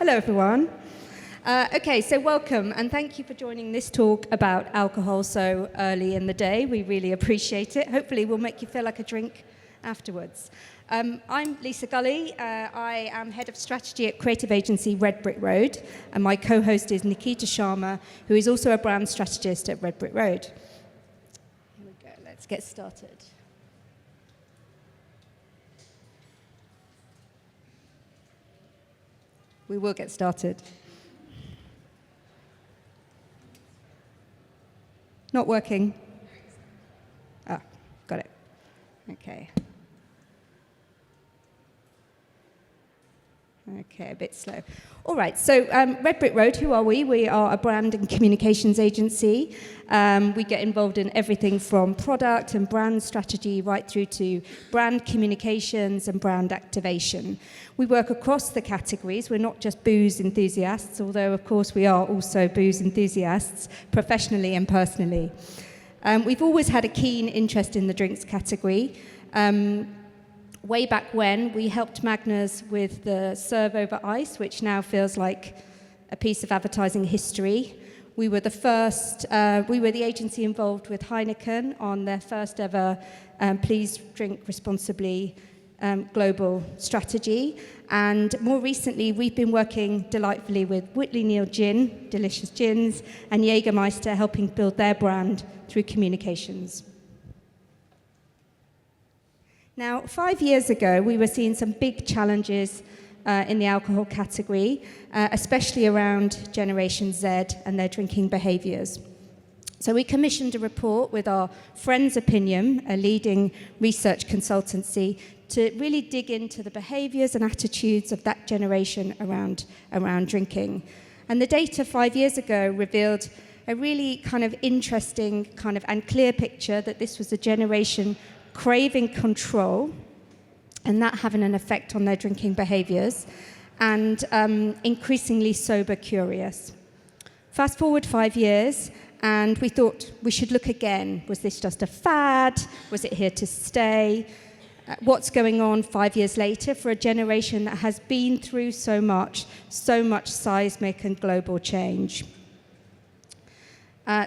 Hello, everyone. Okay, so welcome, and thank you for joining this talk about alcohol so early in the day. We really appreciate it. Hopefully, we'll make you feel like a drink afterwards. I'm Lisa Gully. I am Head of Strategy at creative agency Red Brick Road, and my co-host is Nikita Sharma, who is also a brand strategist at Red Brick Road. Here we go. Let's get started. We will get started. Not working. Ah, got it. Okay. Okay, a bit slow. All right, so Red Brick Road, who are we? We are a brand and communications agency. We get involved in everything from product and brand strategy right through to brand communications and brand activation. We work across the categories. We're not just booze enthusiasts, although, of course, we are also booze enthusiasts, professionally and personally. We've always had a keen interest in the drinks category. Way back when, we helped Magners with the Serve Over Ice, which now feels like a piece of advertising history. We were the agency involved with Heineken on their first ever Please Drink Responsibly global strategy. And more recently, we've been working delightfully with Whitley Neal Gin, delicious gins, and Jägermeister, helping build their brand through communications. Now, 5 years ago, we were seeing some big challenges in the alcohol category, especially around Generation Z and their drinking behaviours. So we commissioned a report with our Friends Opinion, a leading research consultancy, to really dig into the behaviours and attitudes of that generation around drinking. And the data 5 years ago revealed a really kind of interesting and clear picture that this was a generation craving control, and that having an effect on their drinking behaviours, and increasingly sober curious. Fast forward 5 years, and we thought we should look again. Was this just a fad? Was it here to stay? What's going on 5 years later for a generation that has been through so much seismic and global change?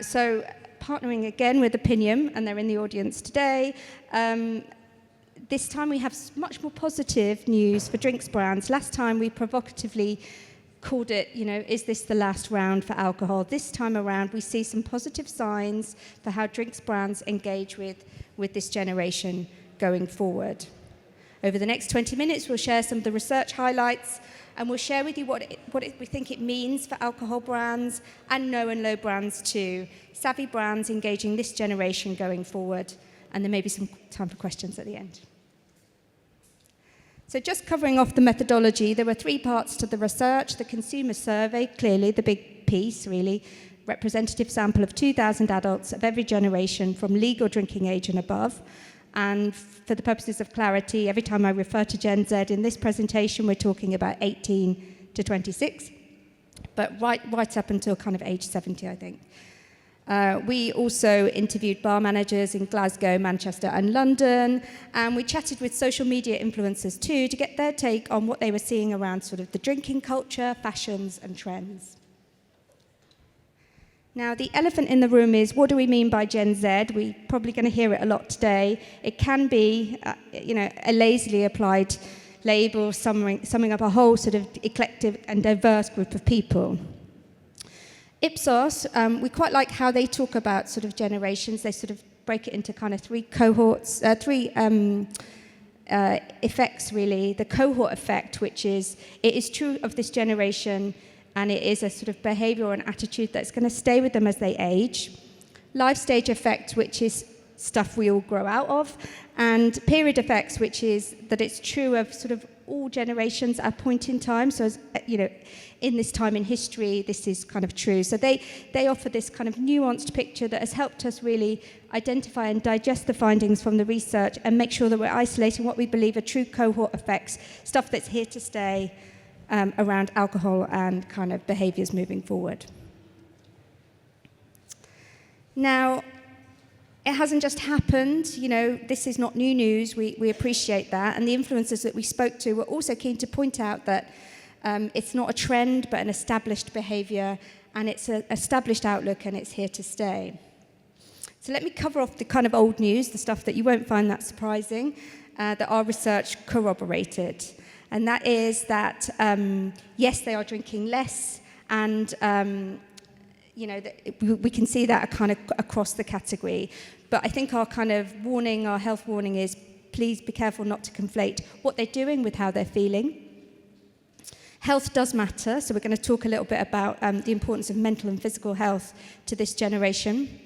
So partnering again with Opinion, and they're in the audience today. This time we have much more positive news for drinks brands. Last time we provocatively called it, is this the last round for alcohol? This time around we see some positive signs for how drinks brands engage with this generation going forward. Over the next 20 minutes we'll share some of the research highlights, and we'll share with you what we think it means for alcohol brands and no and low brands too. Savvy brands engaging this generation going forward, and there may be some time for questions at the end. So just covering off the methodology, there were 3 parts to the research. The consumer survey, clearly the big piece really, representative sample of 2,000 adults of every generation from legal drinking age and above. And for the purposes of clarity, every time I refer to Gen Z in this presentation, we're talking about 18 to 26, but right up until kind of age 70, I think. We also interviewed bar managers in Glasgow, Manchester, and London, and we chatted with social media influencers too to get their take on what they were seeing around sort of the drinking culture, fashions, and trends. Now, the elephant in the room is, what do we mean by Gen Z? We're probably going to hear it a lot today. It can be, a lazily applied label summing up a whole sort of eclectic and diverse group of people. Ipsos, we quite like how they talk about sort of generations. They sort of break it into kind of 3 cohorts, 3 effects, really. The cohort effect, which is, it is true of this generation, and it is a sort of behaviour and attitude that's going to stay with them as they age. Life stage effect, which is stuff we all grow out of. And period effects, which is that it's true of sort of all generations at a point in time. So, as, in this time in history, this is kind of true. So they offer this kind of nuanced picture that has helped us really identify and digest the findings from the research and make sure that we're isolating what we believe are true cohort effects, stuff that's here to stay, around alcohol and kind of behaviours moving forward. Now, it hasn't just happened, this is not new news, we appreciate that, and the influencers that we spoke to were also keen to point out that It's not a trend, but an established behaviour, and it's an established outlook, and it's here to stay. So let me cover off the kind of old news, the stuff that you won't find that surprising, that our research corroborated. And that is that, yes, they are drinking less, and we can see that kind of across the category. But I think our kind of warning, our health warning is, please be careful not to conflate what they're doing with how they're feeling. Health does matter, so we're going to talk a little bit about the importance of mental and physical health to this generation.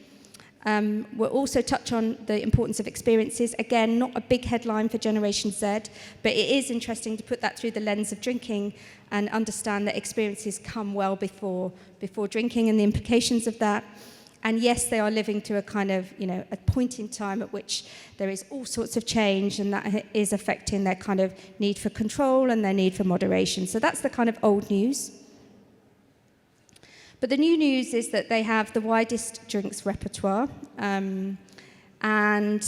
We'll also touch on the importance of experiences. Again, not a big headline for Generation Z, but it is interesting to put that through the lens of drinking and understand that experiences come well before drinking and the implications of that. And yes, they are living to a kind of, a point in time at which there is all sorts of change, and that is affecting their kind of need for control and their need for moderation. So that's the kind of old news. But the new news is that they have the widest drinks repertoire, and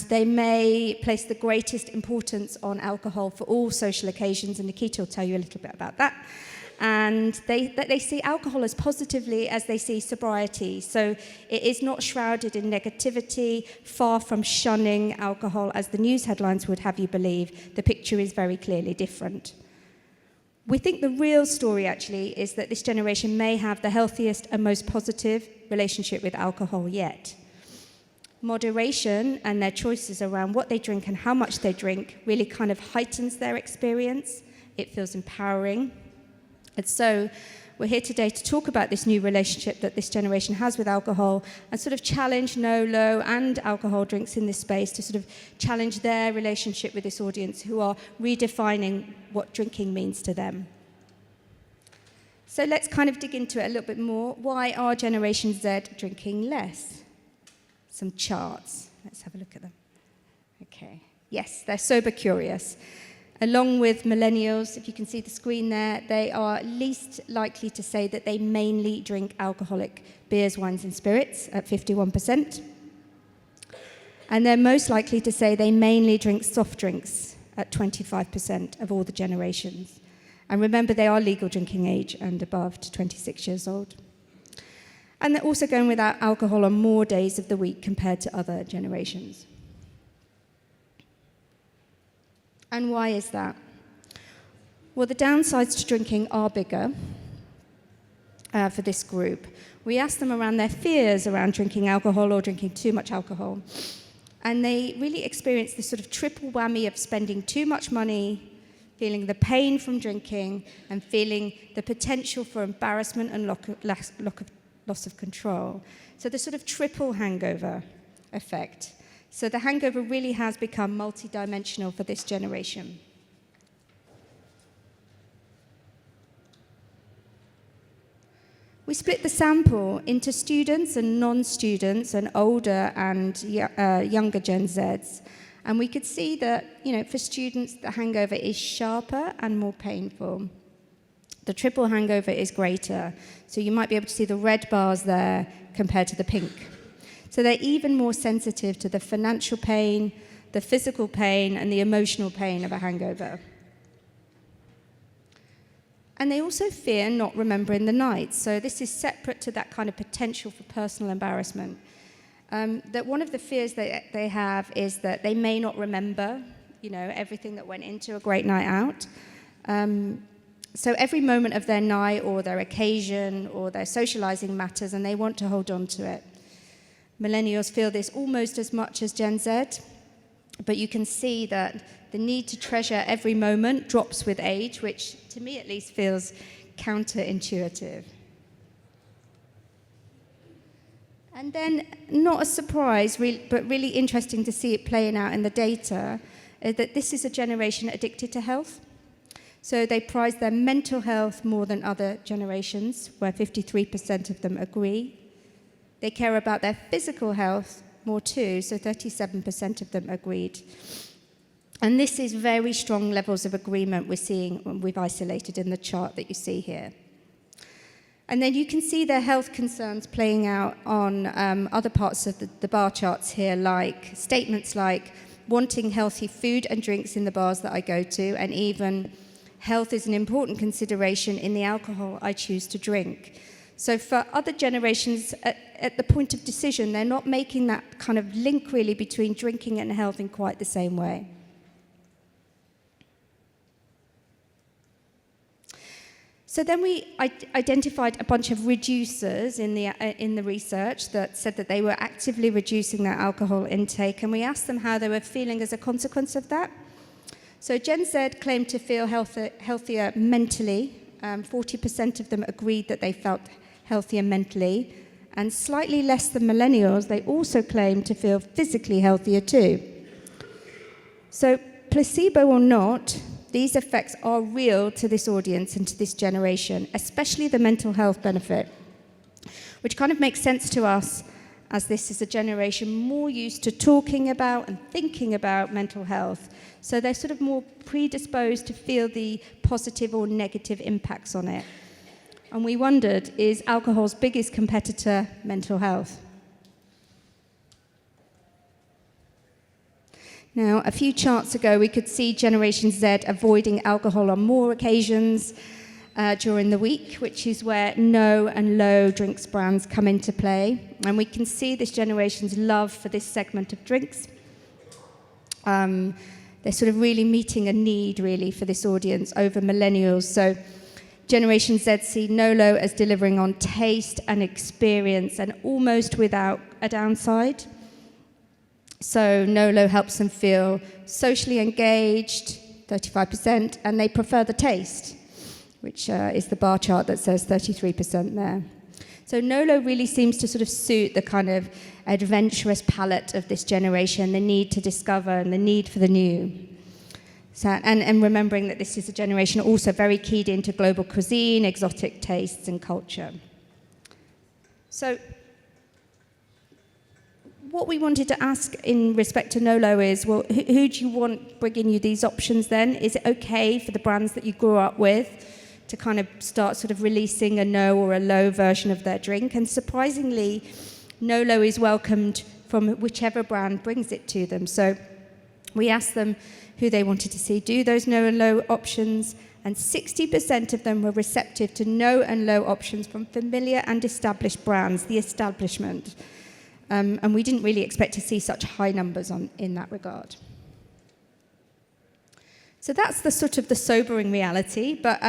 they may place the greatest importance on alcohol for all social occasions, and Nikita will tell you a little bit about that. And they see alcohol as positively as they see sobriety. So it is not shrouded in negativity, far from shunning alcohol, as the news headlines would have you believe. The picture is very clearly different. We think the real story, actually, is that this generation may have the healthiest and most positive relationship with alcohol yet. Moderation and their choices around what they drink and how much they drink really kind of heightens their experience. It feels empowering. And so we're here today to talk about this new relationship that this generation has with alcohol and sort of challenge no, low, and alcohol drinks in this space, to sort of challenge their relationship with this audience who are redefining what drinking means to them. So let's kind of dig into it a little bit more. Why are Generation Z drinking less? Some charts. Let's have a look at them. Okay. Yes, they're sober curious. Along with millennials, if you can see the screen there, they are least likely to say that they mainly drink alcoholic beers, wines, and spirits at 51%. And they're most likely to say they mainly drink soft drinks at 25% of all the generations. And remember, they are legal drinking age and above to 26 years old. And they're also going without alcohol on more days of the week compared to other generations. And why is that? Well, the downsides to drinking are bigger for this group. We asked them around their fears around drinking alcohol or drinking too much alcohol. And they really experienced this sort of triple whammy of spending too much money, feeling the pain from drinking, and feeling the potential for embarrassment and loss of control. So the sort of triple hangover effect. So the hangover really has become multidimensional for this generation. We split the sample into students and non-students and older and younger Gen Zs. And we could see that, for students, the hangover is sharper and more painful. The triple hangover is greater. So you might be able to see the red bars there compared to the pink. So they're even more sensitive to the financial pain, the physical pain, and the emotional pain of a hangover. And they also fear not remembering the night. So this is separate to that kind of potential for personal embarrassment. That one of the fears that they have is that they may not remember, everything that went into a great night out. So every moment of their night or their occasion or their socializing matters, and they want to hold on to it. Millennials feel this almost as much as Gen Z, but you can see that the need to treasure every moment drops with age, which to me at least feels counterintuitive. And then, not a surprise, but really interesting to see it playing out in the data, that this is a generation addicted to health. So they prize their mental health more than other generations, where 53% of them agree. They care about their physical health more too, so 37% of them agreed. And this is very strong levels of agreement we're seeing, we've isolated in the chart that you see here. And then you can see their health concerns playing out on other parts of the bar charts here, like statements like wanting healthy food and drinks in the bars that I go to, and even health is an important consideration in the alcohol I choose to drink. So for other generations, at the point of decision, they're not making that kind of link really between drinking and health in quite the same way. So then we identified a bunch of reducers in the research that said that they were actively reducing their alcohol intake, and we asked them how they were feeling as a consequence of that. So Gen Z claimed to feel healthier mentally. 40% of them agreed that they felt healthier mentally, and slightly less than millennials, they also claimed to feel physically healthier too. So placebo or not, these effects are real to this audience and to this generation, especially the mental health benefit, which kind of makes sense to us as this is a generation more used to talking about and thinking about mental health. So they're sort of more predisposed to feel the positive or negative impacts on it. And we wondered, is alcohol's biggest competitor mental health? Now, a few charts ago, we could see Generation Z avoiding alcohol on more occasions during the week, which is where no and low drinks brands come into play. And we can see this generation's love for this segment of drinks. They're sort of really meeting a need, really, for this audience over millennials. So Generation Z see no-low as delivering on taste and experience and almost without a downside. So no-low helps them feel socially engaged, 35%, and they prefer the taste, which is the bar chart that says 33% there. So no-low really seems to sort of suit the kind of adventurous palate of this generation, the need to discover and the need for the new. So, and remembering that this is a generation also very keyed into global cuisine, exotic tastes, and culture. So what we wanted to ask in respect to no-low is, well, who do you want bringing you these options then? Is it okay for the brands that you grew up with to kind of start sort of releasing a no or a low version of their drink? And surprisingly, no-low is welcomed from whichever brand brings it to them. So we asked them who they wanted to see do those no and low options, and 60% of them were receptive to no and low options from familiar and established brands, the establishment. And we didn't really expect to see such high numbers in that regard. So that's the sort of the sobering reality, but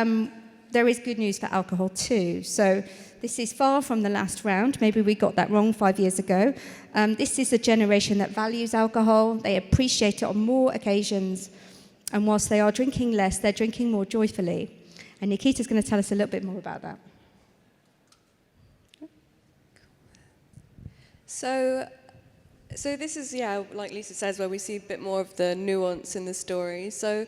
there is good news for alcohol too. So this is far from the last round. Maybe we got that wrong 5 years ago. This is a generation that values alcohol. They appreciate it on more occasions. And whilst they are drinking less, they're drinking more joyfully. And Nikita's going to tell us a little bit more about that. So this is, like Lisa says, where we see a bit more of the nuance in the story. So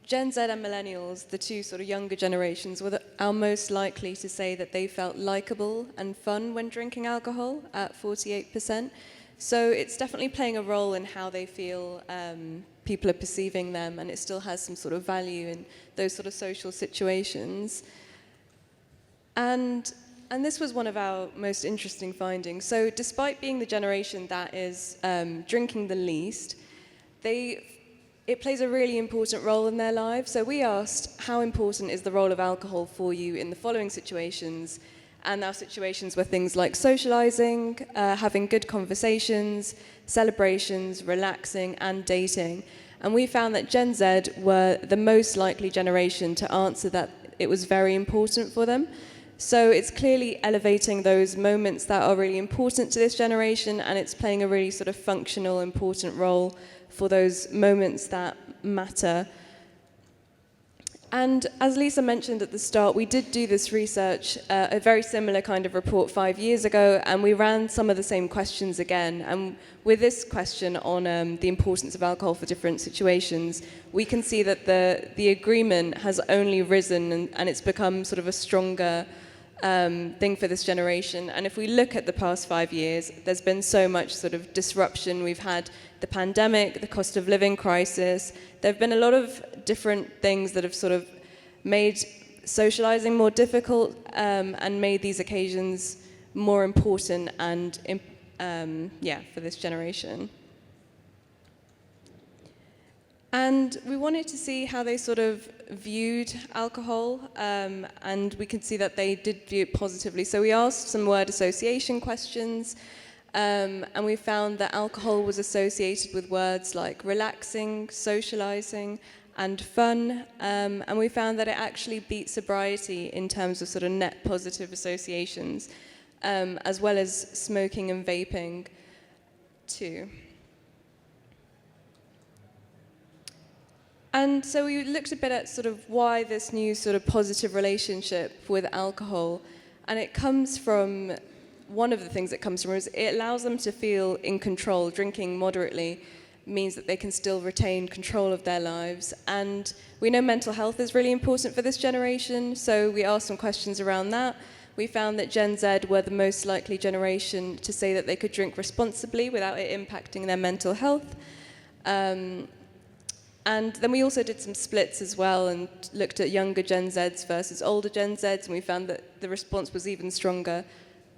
Gen Z and millennials, the two sort of younger generations, are most likely to say that they felt likable and fun when drinking alcohol at 48%. So it's definitely playing a role in how they feel people are perceiving them, and it still has some sort of value in those sort of social situations. And this was one of our most interesting findings. So despite being the generation that is drinking the least, it plays a really important role in their lives. So we asked, how important is the role of alcohol for you in the following situations? And our situations were things like socializing, having good conversations, celebrations, relaxing, and dating. And we found that Gen Z were the most likely generation to answer that it was very important for them. So it's clearly elevating those moments that are really important to this generation, and it's playing a really sort of functional, important role for those moments that matter. And as Lisa mentioned at the start, we did do this research, a very similar kind of report 5 years ago, and we ran some of the same questions again. And with this question on the importance of alcohol for different situations, we can see that the agreement has only risen, and it's become sort of a stronger thing for this generation. And if we look at the past 5 years, there's been so much sort of disruption. We've had the pandemic, the cost of living crisis. There have been a lot of different things that have sort of made socializing more difficult and made these occasions more important and for this generation. And we wanted to see how they sort of viewed alcohol, and we could see that they did view it positively. So we asked some word association questions, and we found that alcohol was associated with words like relaxing, socializing, and fun, and we found that it actually beat sobriety in terms of sort of net positive associations, as well as smoking and vaping too. And so we looked a bit at sort of why this new sort of positive relationship with alcohol, and it comes from, one of the things it comes from is it allows them to feel in control. Drinking moderately means that they can still retain control of their lives. And we know mental health is really important for this generation, so we asked some questions around that. We found that Gen Z were the most likely generation to say that they could drink responsibly without it impacting their mental health. And then we also did some splits as well and looked at younger Gen Zs versus older Gen Zs, and we found that the response was even stronger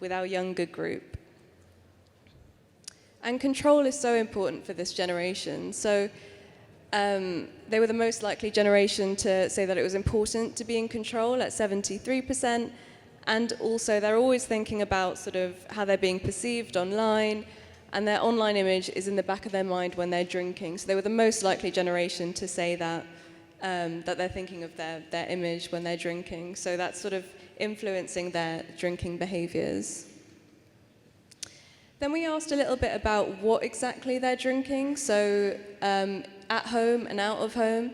with our younger group. And control is so important for this generation. So they were the most likely generation to say that it was important to be in control at 73%. And also they're always thinking about sort of how they're being perceived online, and their online image is in the back of their mind when they're drinking. So they were the most likely generation to say that, that they're thinking of their image when they're drinking. So that's sort of influencing their drinking behaviors. Then we asked a little bit about what exactly they're drinking, so at home and out of home.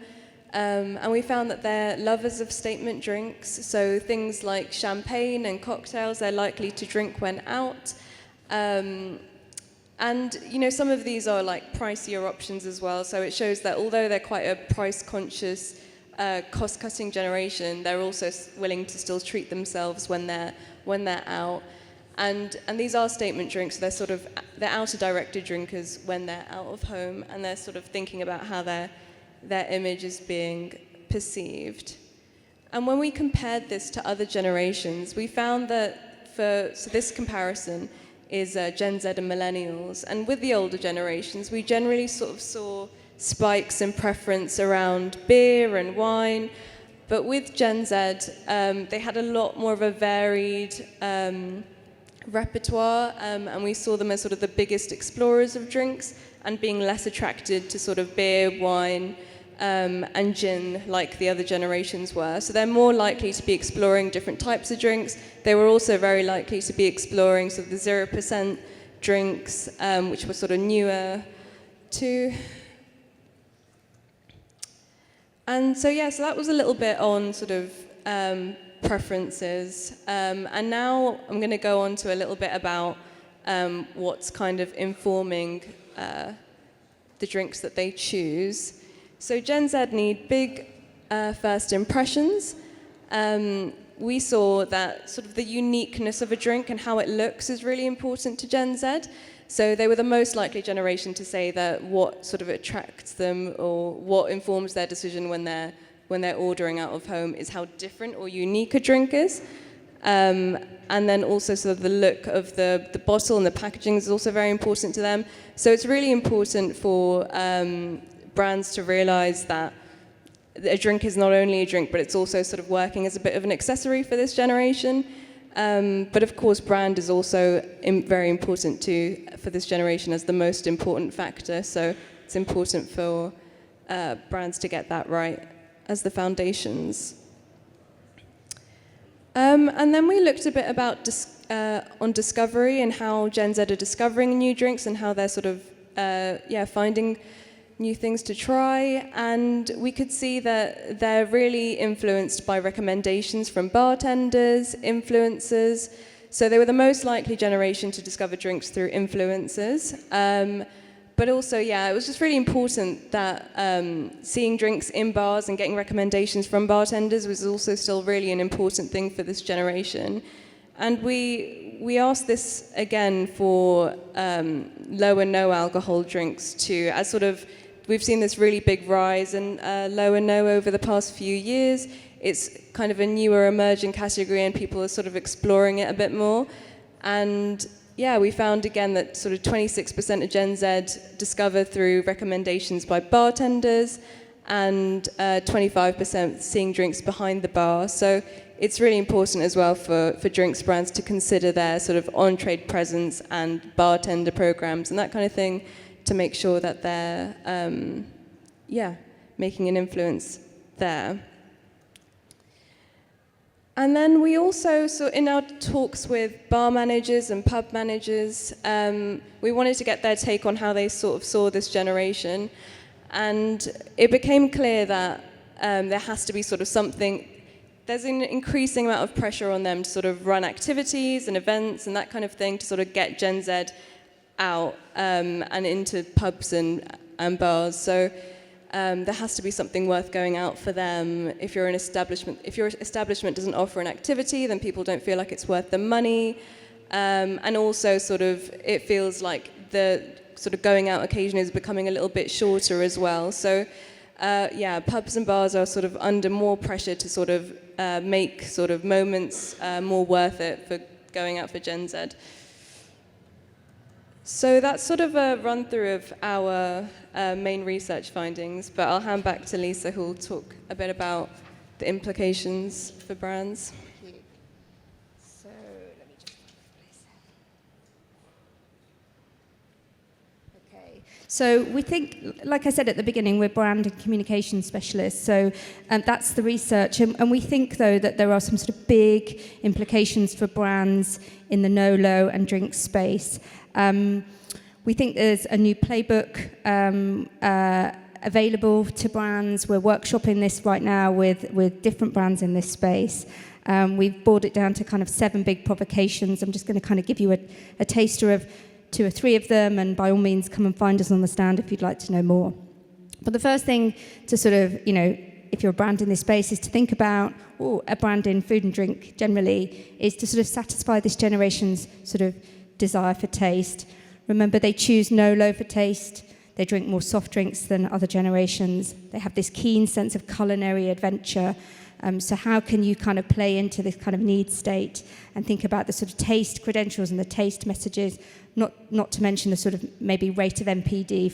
And we found that they're lovers of statement drinks, so things like champagne and cocktails they're likely to drink when out. And you know, some of these are like pricier options as well, so it shows that although they're quite a price-conscious, cost-cutting generation, they're also willing to still treat themselves when they're out. And these are statement drinks, so they're outer-directed drinkers when they're out of home, and they're sort of thinking about how their image is being perceived. And when we compared this to other generations, we found that so this comparison is Gen Z and millennials. And with the older generations, we generally sort of saw spikes in preference around beer and wine. But with Gen Z, they had a lot more of a varied repertoire, and we saw them as sort of the biggest explorers of drinks and being less attracted to sort of beer, wine, and gin like the other generations were. So they're more likely to be exploring different types of drinks. They were also very likely to be exploring sort of the 0% drinks, which were sort of newer too. And so so that was a little bit on sort of preferences. And now I'm going to go on to a little bit about what's kind of informing the drinks that they choose. So Gen Z need big first impressions. We saw that sort of the uniqueness of a drink and how it looks is really important to Gen Z. So they were the most likely generation to say that what sort of attracts them or what informs their decision when they're ordering out of home is how different or unique a drink is. And then also sort of the look of the bottle and the packaging is also very important to them. So it's really important for brands to realize that a drink is not only a drink, but it's also sort of working as a bit of an accessory for this generation. But of course, brand is also very important too for this generation as the most important factor. So it's important for brands to get that right as the foundations. And then we looked a bit about on discovery and how Gen Z are discovering new drinks and how they're sort of finding new things to try. And we could see that they're really influenced by recommendations from bartenders, influencers. So they were the most likely generation to discover drinks through influencers. But also, it was just really important that seeing drinks in bars and getting recommendations from bartenders was also still really an important thing for this generation. And we asked this again for low and no alcohol drinks too, as sort of we've seen this really big rise in low and no over the past few years. It's kind of a newer emerging category and people are sort of exploring it a bit more. And yeah, we found again that sort of 26% of Gen Z discover through recommendations by bartenders, and 25% seeing drinks behind the bar. So it's really important as well for drinks brands to consider their sort of on-trade presence and bartender programs and that kind of thing to make sure that they're, making an influence there. And then we also, so in our talks with bar managers and pub managers, we wanted to get their take on how they sort of saw this generation. And it became clear that there has to be sort of something, there's an increasing amount of pressure on them to sort of run activities and events and that kind of thing to sort of get Gen Z out and into pubs and bars. So there has to be something worth going out for them. If your establishment doesn't offer an activity, then people don't feel like it's worth the money. And also sort of, it feels like the sort of going out occasion is becoming a little bit shorter as well. So pubs and bars are sort of under more pressure to sort of make sort of moments more worth it for going out for Gen Z. So that's sort of a run through of our main research findings, but I'll hand back to Lisa, who will talk a bit about the implications for brands. Thank you. So let me just Okay. So we think, like I said at the beginning, we're brand and communication specialists. So that's the research. And we think, though, that there are some sort of big implications for brands in the no-low and drink space. We think there's a new playbook available to brands. We're workshopping this right now with different brands in this space. We've boiled it down to kind of 7 big provocations. I'm just going to kind of give you a taster of 2 or 3 of them, and by all means come and find us on the stand if you'd like to know more. But the first thing to sort of, if you're a brand in this space, is to think about, or a brand in food and drink generally, is to sort of satisfy this generation's sort of desire for taste. Remember, they choose no-low for taste. They drink more soft drinks than other generations. They have this keen sense of culinary adventure. So how can you kind of play into this kind of need state and think about the sort of taste credentials and the taste messages, not to mention the sort of maybe rate of NPD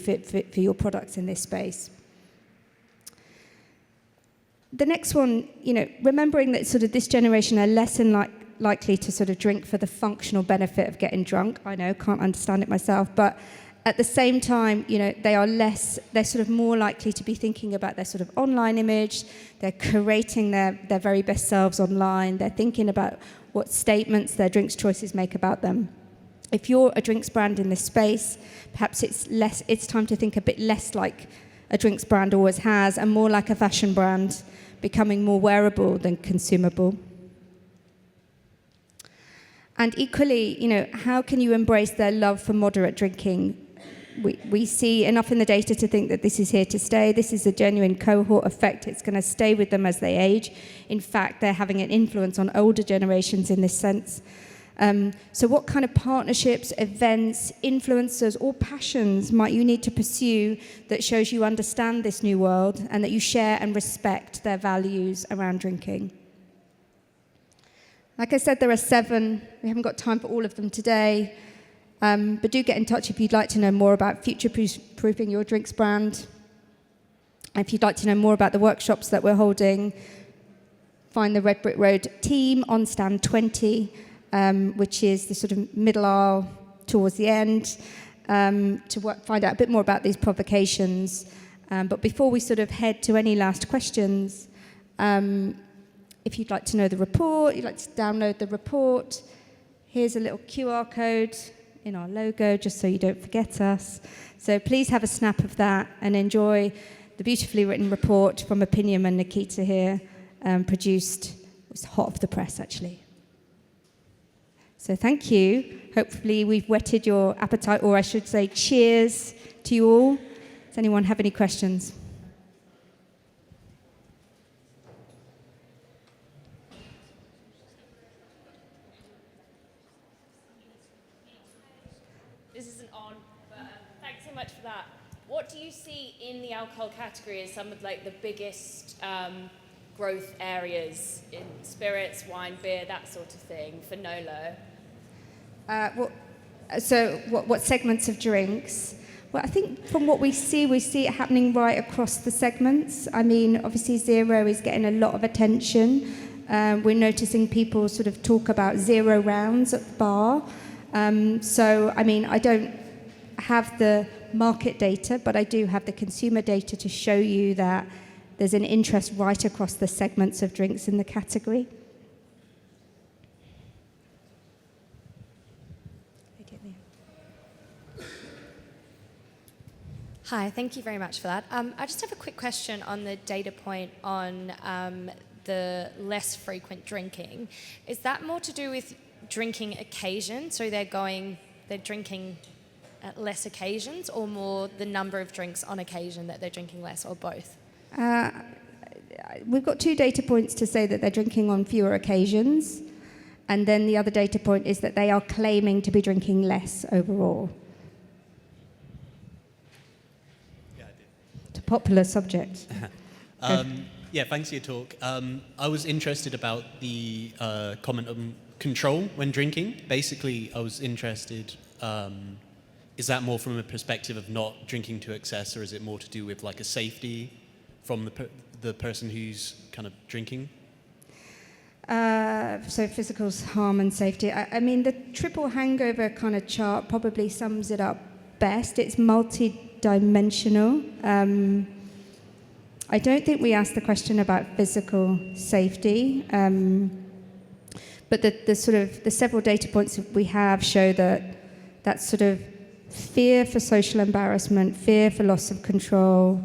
for your products in this space. The next one, remembering that sort of this generation are less likely to sort of drink for the functional benefit of getting drunk. I know, can't understand it myself, but at the same time, they're sort of more likely to be thinking about their sort of online image. They're curating their very best selves online. They're thinking about what statements their drinks choices make about them. If you're a drinks brand in this space, perhaps it's time to think a bit less like a drinks brand always has and more like a fashion brand, becoming more wearable than consumable. And equally, how can you embrace their love for moderate drinking? We see enough in the data to think that this is here to stay. This is a genuine cohort effect. It's going to stay with them as they age. In fact, they're having an influence on older generations in this sense. So what kind of partnerships, events, influencers, or passions might you need to pursue that shows you understand this new world and that you share and respect their values around drinking? Like I said, there are 7. We haven't got time for all of them today. But do get in touch if you'd like to know more about future-proofing your drinks brand. If you'd like to know more about the workshops that we're holding, find the Red Brick Road team on stand 20, which is the sort of middle aisle towards the end, to find out a bit more about these provocations. But before we sort of head to any last questions, if you'd like to know the report, you'd like to download the report, here's a little QR code in our logo, just so you don't forget us. So please have a snap of that and enjoy the beautifully written report from Opinion and Nikita here, produced. It was hot off the press, actually. So thank you. Hopefully we've whetted your appetite, or I should say cheers to you all. Does anyone have any questions? This isn't on, but thanks so much for that. What do you see in the alcohol category as some of the biggest growth areas in spirits, wine, beer, that sort of thing for no-low? Well, So what segments of drinks? Well, I think from what we see it happening right across the segments. I mean, obviously zero is getting a lot of attention. We're noticing people sort of talk about 0 rounds at the bar. So, I mean, I don't have the market data, but I do have the consumer data to show you that there's an interest right across the segments of drinks in the category. Hi, thank you very much for that. I just have a quick question on the data point on the less frequent drinking. Is that more to do with drinking occasion, so they're drinking at less occasions, or more the number of drinks on occasion that they're drinking less, or both? We've got 2 data points to say that they're drinking on fewer occasions, and then the other data point is that they are claiming to be drinking less overall. It's a popular subject. Yeah, thanks for your talk. I was interested about the comment on control when drinking. Basically, I was interested, is that more from a perspective of not drinking to excess, or is it more to do with like a safety from the person who's kind of drinking? So physical harm and safety. I mean, the triple hangover kind of chart probably sums it up best. It's multi-dimensional. I don't think we asked the question about physical safety, but the several data points that we have show that sort of fear for social embarrassment, fear for loss of control,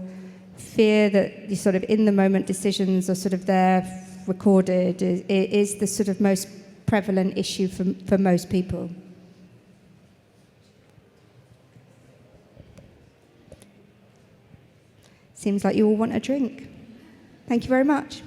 fear that the sort of in the moment decisions are sort of there recorded is the sort of most prevalent issue for most people. Seems like you all want a drink. Thank you very much.